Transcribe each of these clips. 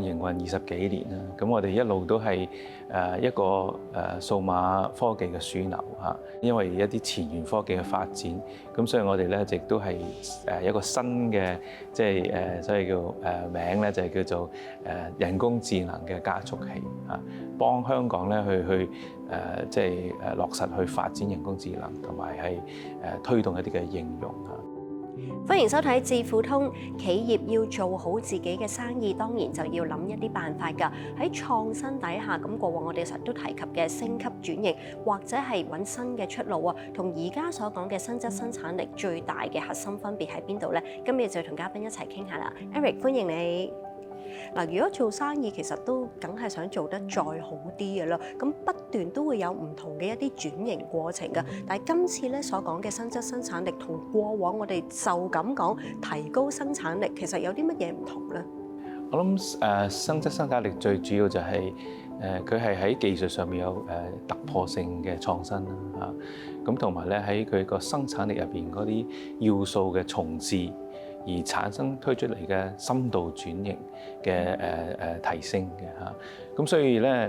營運20幾年啦，咁我哋一路都係一個數碼科技嘅樞紐嚇，因為一啲前沿科技嘅發展，咁所以我哋咧亦都係一個新嘅即係所以叫名咧就係叫做人工智能嘅加速器嚇，幫香港咧去即係落實去發展人工智能，同埋係推動一啲嘅應用嚇。歡迎收睇智庫通。企業要做好自己嘅生意，當然就要諗一啲辦法㗎。喺創新底下，咁過往我哋成日都提及嘅升級轉型，或者係揾新嘅出路啊，同而家所講嘅新質生產力最大嘅核心分別喺邊度呢？今日就同嘉賓一齊傾下啦。Eric， 歡迎你。嗱，如果做生意其實都梗係想做得再好啲嘅啦，咁不斷都會有唔同嘅一啲轉型過程㗎。但係今次咧所講嘅新質生產力同過往我哋就咁講提高生產力，其實有啲乜嘢唔同咧？我諗新質生產力最主要就係佢係喺技術上面有突破性嘅創新啦嚇，咁同埋咧喺佢個生產力入邊嗰啲要素嘅重置，而產生推出嚟嘅深度轉型嘅提升嘅嚇，咁所以咧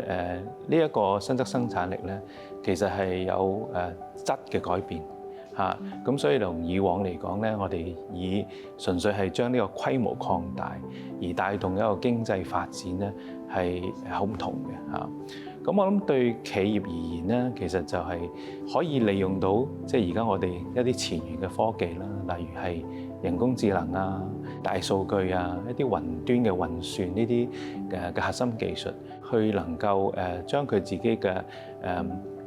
呢一個新質生產力咧，其實係有質嘅改變嚇，咁所以同以往嚟講咧，我哋以純粹係將呢個規模擴大而帶動一個經濟發展咧，係好唔同嘅嚇。咁我諗對企業而言咧，其實就係可以利用到即係而家我哋一啲前沿嘅科技啦，例如係人工智能啊、大數據啊、一啲雲端嘅運算呢啲嘅核心技術，去能夠將佢自己嘅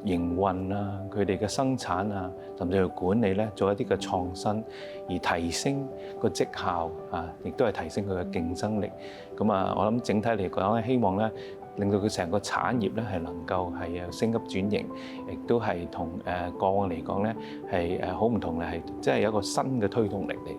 營運啊、佢哋嘅生產啊，甚至係管理咧，做一啲嘅創新，而提升個績效啊，亦都係提升佢嘅競爭力。咁啊，我諗整體嚟講咧，希望咧令到佢成個產業咧係能夠係升級轉型，亦都係同過往嚟講咧係好唔同嘅，係即係有一個新嘅推動力嚟嘅。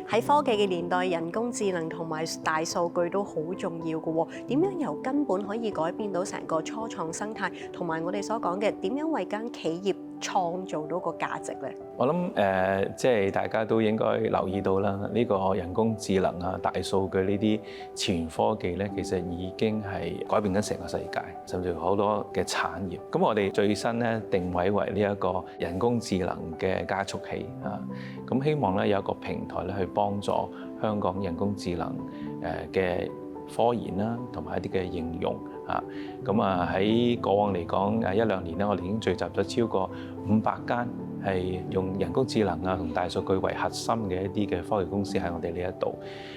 喺科技嘅年代，人工智能同埋大數據都好重要嘅喎。點樣由根本可以改變到成個初創生態，同埋我哋所講嘅點樣為間企業創造到個價值咧？我諗即係大家都應該留意到啦，呢個人工智能啊、大數據呢啲前沿科技咧，其實已經係改變緊成個世界，甚至好多嘅產業。咁我哋最新咧定位為呢一個人工智能嘅加速器啊，咁希望咧有一個平台咧去幫助香港人工智能嘅科研啦，同埋一啲嘅應用啊。咁啊喺過往嚟講1-2年咧，我哋已經聚集咗超過500間係用人工智能啊同大數據為核心嘅一啲嘅科技公司喺我哋呢一度。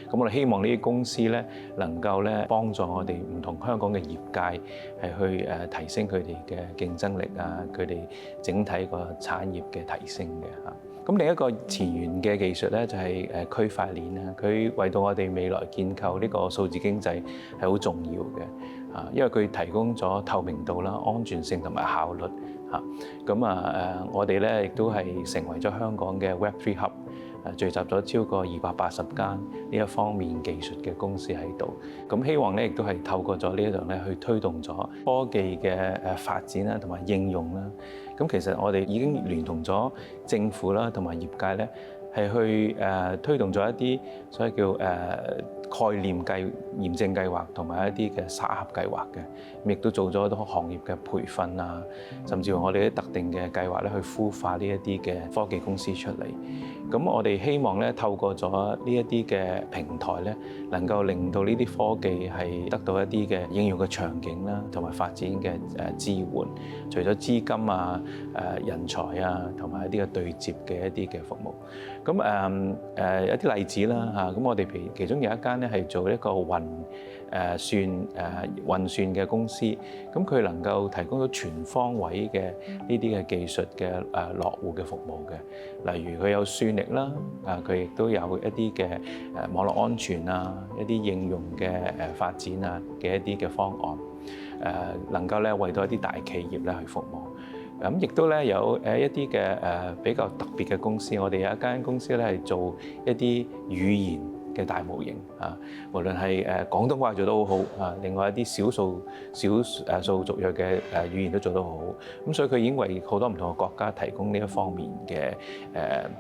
咁我哋希望呢啲公司咧能夠咧幫助我哋唔同香港嘅業界係去提升佢哋嘅競爭力啊，佢哋整體個產業嘅提升嘅嚇。咁另一個前沿嘅技術咧就係區塊鏈啦，佢為到我哋未來建構呢個數字經濟係好重要嘅啊，因為佢提供咗透明度啦、安全性同埋效率嚇。咁我哋咧亦都係成為咗香港嘅 Web3 Hub。聚集咗超過280間呢一方面技術嘅公司喺度，咁希望咧亦都係透過咗呢一度咧去推動咗科技嘅發展啦，同埋應用啦。咁其實我哋已經聯同咗政府啦，同埋業界咧係去推動咗一啲所謂叫概念驗證計劃同埋一啲嘅沙盒計劃嘅，亦都做咗好多行業嘅培訓啊，甚至乎我哋啲特定嘅計劃咧去孵化呢一啲嘅科技公司出嚟。咁我哋希望咧透過咗呢一啲嘅平台咧，能夠令到呢啲科技係得到一啲嘅應用嘅場景啦，同埋發展嘅支援。除咗資金啊、人才啊，同埋一啲嘅對接嘅一啲嘅服務。咁一啲例子啦嚇，咁我哋其中有一間咧係做一個運算嘅公司，咁佢能夠提供到全方位嘅呢啲嘅技術嘅落戶嘅服務嘅，例如佢有算力啦，佢亦都有一啲嘅網絡安全啊，一啲應用嘅發展啊嘅一啲嘅方案，能夠咧為到一啲大企業咧去服務。咁亦都咧有一啲嘅比較特別嘅公司，我哋有一間公司咧係做一啲語言嘅大模型啊，無論係廣東話做得好好啊，另外一啲少數族裔嘅語言都做得好好，咁所以佢已經為好多唔同嘅國家提供呢一方面嘅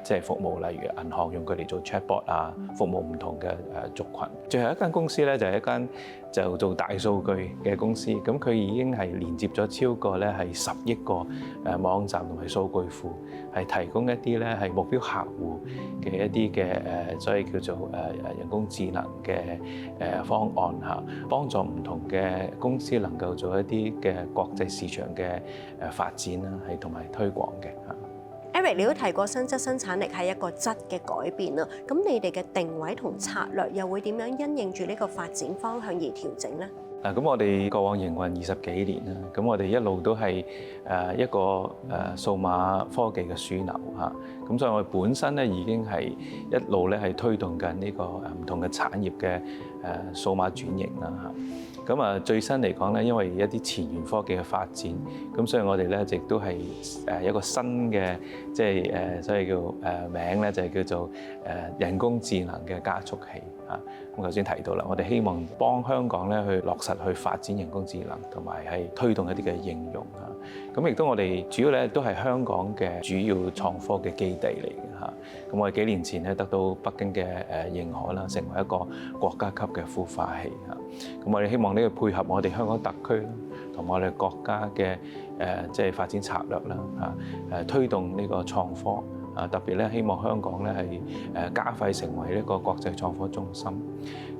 即係服務，例如銀行用佢嚟做 chatbot 啊，服務唔同嘅族群。最後一間公司咧就係一間就做大數據嘅公司，咁佢已經係連接咗超過咧係10億個網站同埋數據庫，係提供一啲咧係目標客戶嘅一啲嘅所以叫做人工智能嘅方案嚇，幫助唔同嘅公司能夠做一啲嘅國際市場嘅發展啦，係同埋推廣嘅嚇。Eric，你都提過新質生產力係一個質嘅改變啦，咁你哋嘅定位同策略又會點樣因應住呢個發展方向而調整呢？嗱，咁我哋過往營運20幾年啦，咁我哋一路都係一個數碼科技嘅樞紐嚇，咁所以我哋本身咧已經係一路咧係推動緊呢個唔同嘅產業嘅數碼轉型啦嚇。咁啊最新嚟講咧，因為一啲前沿科技嘅發展，咁所以我哋咧亦都係一個新嘅即係所以叫名咧就係叫做人工智能嘅加速器嚇。咁頭先提到啦，我哋希望幫香港咧去落實去發展人工智能，同埋係推動一啲嘅應用啊。咁亦都我哋主要咧都係香港嘅主要創科嘅基地嚟嘅嚇。咁我哋幾年前咧得到北京嘅認可啦，成為一個國家級嘅孵化器嚇。咁我哋希望呢個配合我哋香港特區啦，同埋我哋國家嘅即係發展策略啦嚇，推動呢個創科。特別咧，希望香港咧係加快成為一個國際創科中心。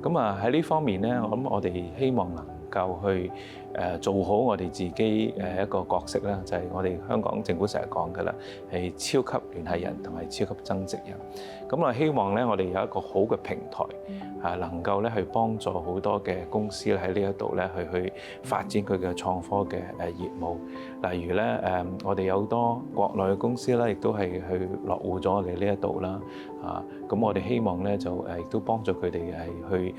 咁啊喺呢方面咧，我諗我哋希望能夠去做好我哋自己一個角色啦，就係我哋香港政府成日講嘅啦，係超級聯繫人同埋超級增值人。咁我希望咧，我哋有一個好嘅平台，能夠咧去幫助好多嘅公司喺呢一度咧去發展佢嘅創科嘅業務。例如咧我哋有好多國內嘅公司啦，亦都係去落戶咗我哋呢一度啦。咁我哋希望咧就亦都幫助佢哋係去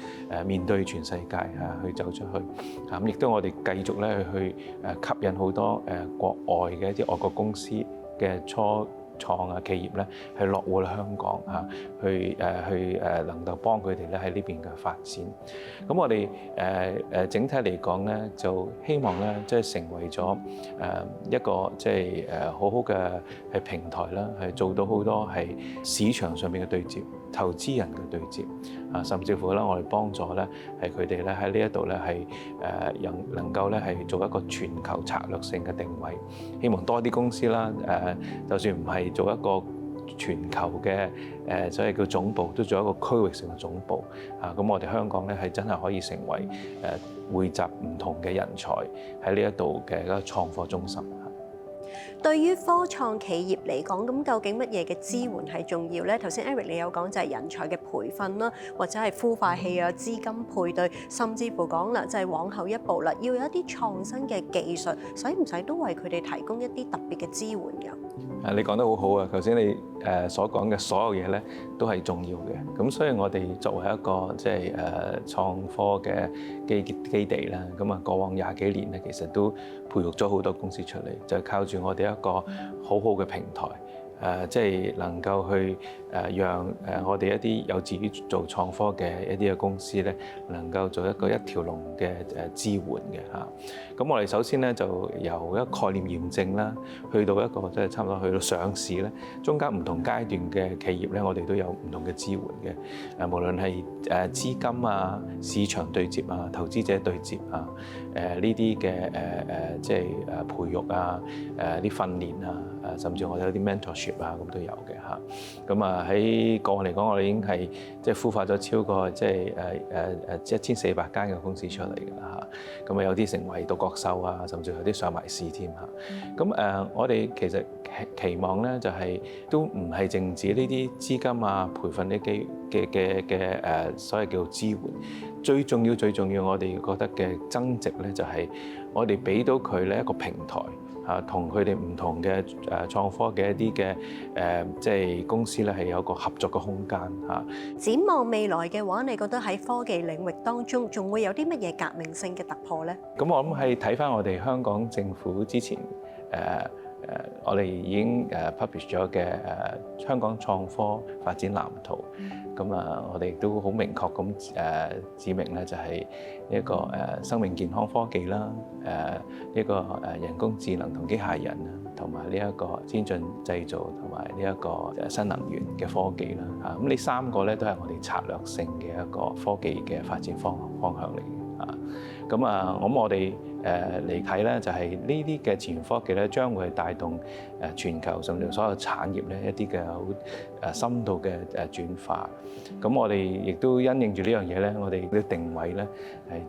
面對全世界去走出去。咁亦都我哋繼續咧去吸引好多國外嘅一啲外國公司嘅初創企業咧係落戶香港去能夠幫佢哋咧喺呢邊嘅發展。咁我哋整體嚟講咧，就希望咧即係成為咗一個即係好好嘅係平台啦，係做到好多係市場上面嘅對接、投資人嘅對接甚至乎咧我哋幫助咧係佢哋咧喺呢一度咧係能夠咧係做一個全球策略性嘅定位，希望多啲公司啦就算唔係做一個全球嘅所謂叫總部，都做一個區域性嘅總部咁我哋香港咧係真係可以成為匯集唔同嘅人才喺呢一度嘅一個創科中心。對於科創企業嚟講，咁究竟乜嘢嘅支援係重要呢？頭先 Eric 你有講就係人才嘅培訓啦，或者係孵化器啊、資金配對，甚至乎講啦就係往後一步啦，要有一啲創新嘅技術，使唔使都為佢哋提供一啲特別嘅支援㗎？你講得好好啊！頭先你所講嘅所有嘢咧，都係重要嘅。咁所以我哋作為一個即係創科嘅基地啦，咁啊過往20幾年咧，其實都培育咗好多公司出嚟，就係靠住我哋一個好好嘅平台。即係能夠去讓我哋一啲有志於做創科嘅一啲嘅公司咧，能夠做一個一條龍嘅支援嘅嚇。咁我哋首先咧就由一個概念驗證啦，去到一個即係差唔多去到上市咧，中間唔同階段嘅企業咧，我哋都有唔同嘅支援嘅。無論係資金啊、市場對接啊、投資者對接啊、呢啲嘅即係培育啊、啲訓練啊，甚至我哋有啲 mentorship。咁都有嘅嚇，咁啊喺過往嚟講，我哋已經係即係孵化咗超過即係1400間嘅公司出嚟嘅啦嚇，咁啊有啲成為獨角獸啊，甚至有啲上埋市添嚇。咁我哋其實期望咧就係都唔係淨止呢啲資金啊、培訓啲嘅所謂叫做支援，最重要，我哋覺得嘅增值咧就係我哋俾到佢咧一個平台。同佢哋唔同嘅創科嘅一啲嘅即係公司咧，係有一個合作嘅空間嚇。展望未來嘅話，你覺得喺科技領域當中，仲會有啲乜嘢革命性嘅突破咧？咁我諗係睇返我哋香港政府之前我哋已經publish 咗嘅香港創科發展藍圖。咁我哋亦都好明確咁指明咧，就係一個生命健康科技啦，一個人工智能同機械人啦，同埋呢一個先進製造同埋呢一個新能源嘅科技啦。咁呢3個咧都係我哋策略性嘅一個科技嘅發展方向嚟嘅。咁我哋嚟睇咧，就係呢啲嘅前沿科技咧，將會係帶動全球甚至所有產業咧一啲嘅好深度嘅轉化。咁我哋亦都因應住呢樣嘢咧，我哋嘅定位咧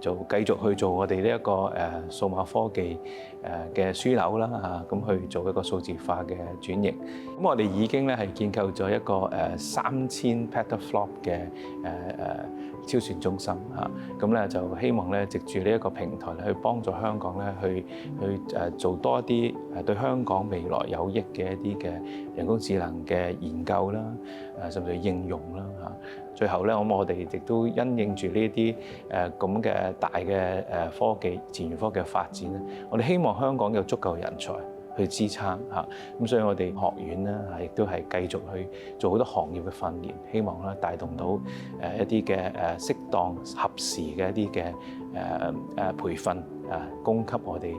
係繼續去做我哋呢一個數碼科技嘅樞紐啦嚇，咁去做一個數字化嘅轉型。咁我哋已經咧係建構咗一個3000 petaflop 嘅超算中心嚇，咁咧就希望咧藉住呢一個平台咧去幫助香港咧去做多一啲對香港未來有益嘅一啲嘅人工智能嘅研究啦，甚至應用啦嚇。最後咧，我哋亦都因應住呢啲咁嘅大嘅科技前沿科技嘅發展咧，我哋希望香港有足夠人才去支撐嚇，咁所以我哋學院咧亦都係繼續去做好多行業嘅訓練，希望咧帶動到一啲嘅適當合時嘅一啲嘅培訓供給我哋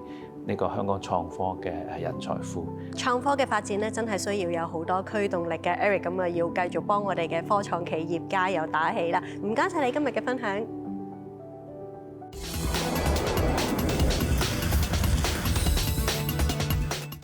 呢個香港創科嘅人才庫。創科嘅發展咧，真係需要有好多驅動力嘅 Eric，咁啊要繼續幫我哋嘅科創企業加油打氣啦！唔該晒你今日嘅分享。